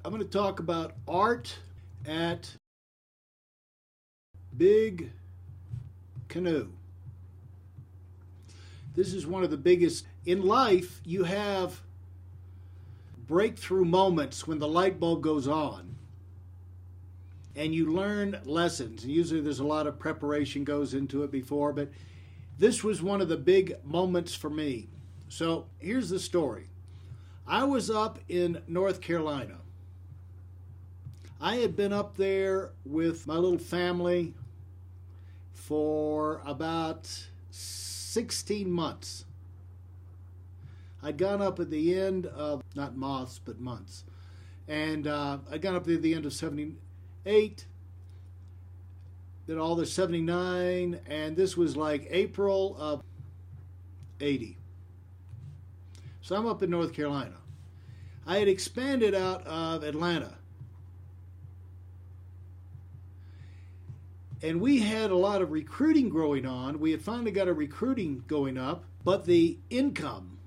I'm going to talk about art at Big Canoe. This is one of the biggest. In life, you have breakthrough moments when the light bulb goes on and you learn lessons. And usually there's a lot of preparation goes into it before, but this was one of the big moments for me. So here's the story. I was up in North Carolina. I had been up there with my little family for about 16 months. I'd gone up at the end of, not months, but months. And I'd gone up at the end of 78, then all the 79, and this was like April of 80. So I'm up in North Carolina. I had expanded out of Atlanta. And we had a lot of recruiting going on. We had finally got a recruiting going up, but the income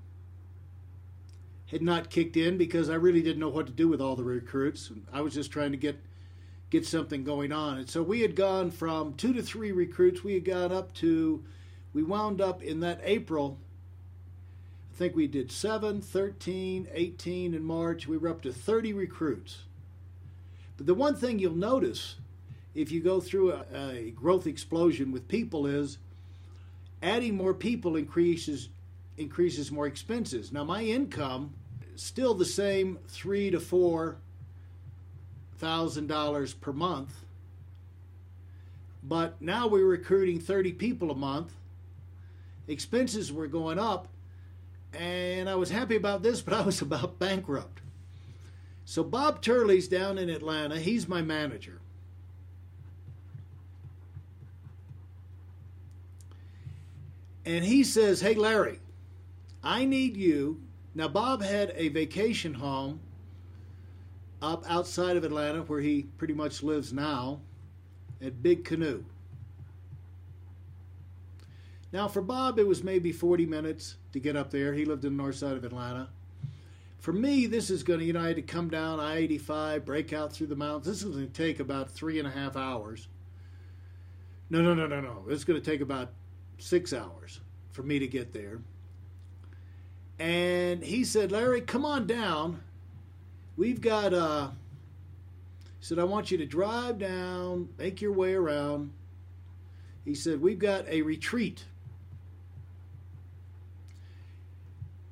had not kicked in because I really didn't know what to do with all the recruits. I was just trying to get something going on. And so we had gone from 2 to 3 recruits. We wound up in that April, I think we did 7, 13, 18 in March. We were up to 30 recruits. But the one thing you'll notice if you go through a growth explosion with people is adding more people increases more expenses. Now my income still the same, $3,000 to $4,000 per month, but now we were recruiting 30 people a month. Expenses were going up, and I was happy about this, but I was about bankrupt. So Bob Turley's down in Atlanta. He's my manager. And he says, "Hey, Larry, I need you." Now, Bob had a vacation home up outside of Atlanta where he pretty much lives now at Big Canoe. Now, for Bob, it was maybe 40 minutes to get up there. He lived in the north side of Atlanta. For me, this is going to, I had to come down I-85, break out through the mountains. This is going to take about 3.5 hours. No. It's going to take about 6 hours for me to get there. And he said, "Larry, come on down. We've got, he said, I want you to drive down, make your way around." He said, "We've got a retreat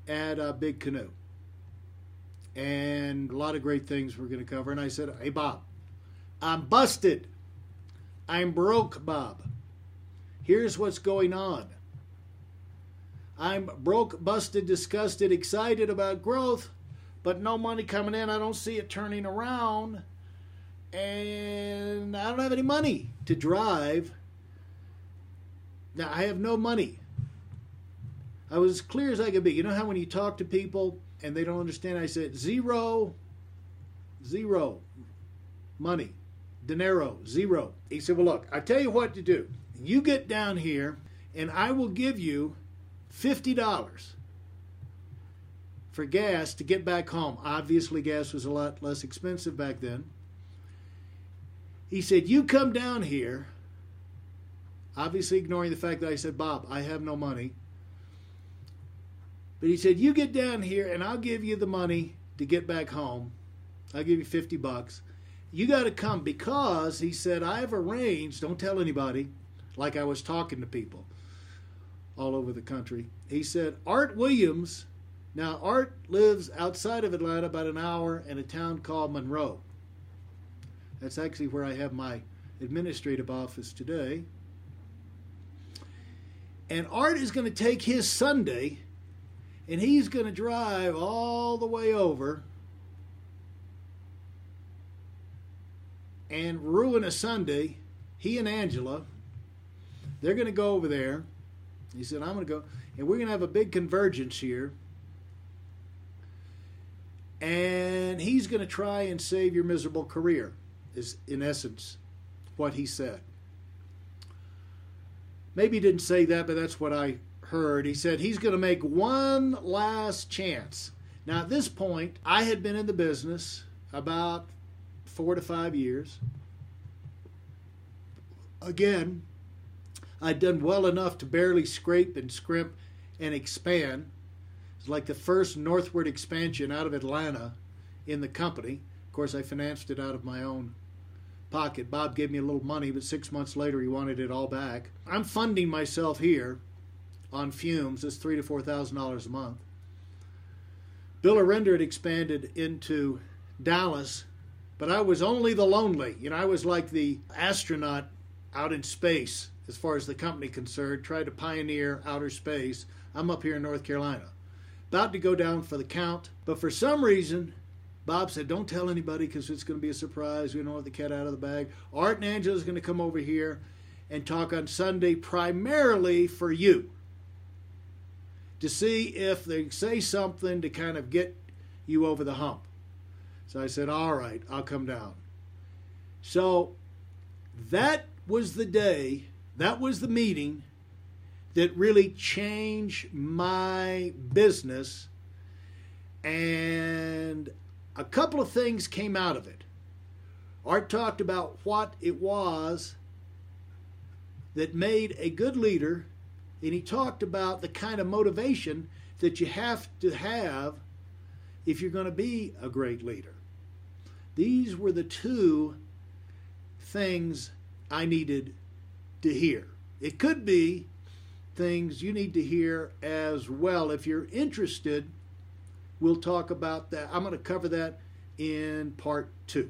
at Big Canoe. And a lot of great things we're going to cover." And I said, "Hey, Bob, I'm busted. I'm broke, Bob. Here's what's going on. I'm broke, busted, disgusted, excited about growth, but no money coming in. I don't see it turning around. And I don't have any money to drive. Now, I have no money." I was as clear as I could be. You know how when you talk to people and they don't understand, I said, zero money. Dinero, zero. He said, "Well, look, I tell you what to do. You get down here and I will give you $50 for gas to get back home." Obviously, gas was a lot less expensive back then. He said, "You come down here," obviously ignoring the fact that I said, "Bob, I have no money." But he said, "You get down here and I'll give you the money to get back home. I'll give you $50. You got to come because," he said, "I've arranged," don't tell anybody, like I was talking to people all over the country. He said, "Art Williams," now Art lives outside of Atlanta about an hour in a town called Monroe. That's actually where I have my administrative office today. And Art is going to take his Sunday and he's going to drive all the way over and ruin a Sunday. He and Angela, they're going to go over there. He said, "I'm going to go, and we're going to have a big convergence here. And he's going to try and save your miserable career," is in essence what he said. Maybe he didn't say that, but that's what I heard. He said he's going to make one last chance. Now, at this point, I had been in the business about 4 to 5 years. Again, I'd done well enough to barely scrape and scrimp and expand. It's like the first northward expansion out of Atlanta in the company. Of course, I financed it out of my own pocket. Bob gave me a little money, but 6 months later he wanted it all back. I'm funding myself here on fumes. It's $3,000 to $4,000 a month. Bill Arender had expanded into Dallas, but I was only the lonely. I was like the astronaut out in space as far as the company concerned, tried to pioneer outer space. I'm up here in North Carolina, about to go down for the count. But for some reason, Bob said, don't tell anybody because it's going to be a surprise. We don't want the cat out of the bag. Art and Angela is going to come over here and talk on Sunday primarily for you, to see if they say something to kind of get you over the hump. So I said, all right, I'll come down. So that was the day, that was the meeting that really changed my business, and a couple of things came out of it. Art talked about what it was that made a good leader, and he talked about the kind of motivation that you have to have if you're going to be a great leader. These were the two things I needed to hear. It could be things you need to hear as well. If you're interested, we'll talk about that. I'm going to cover that in part 2.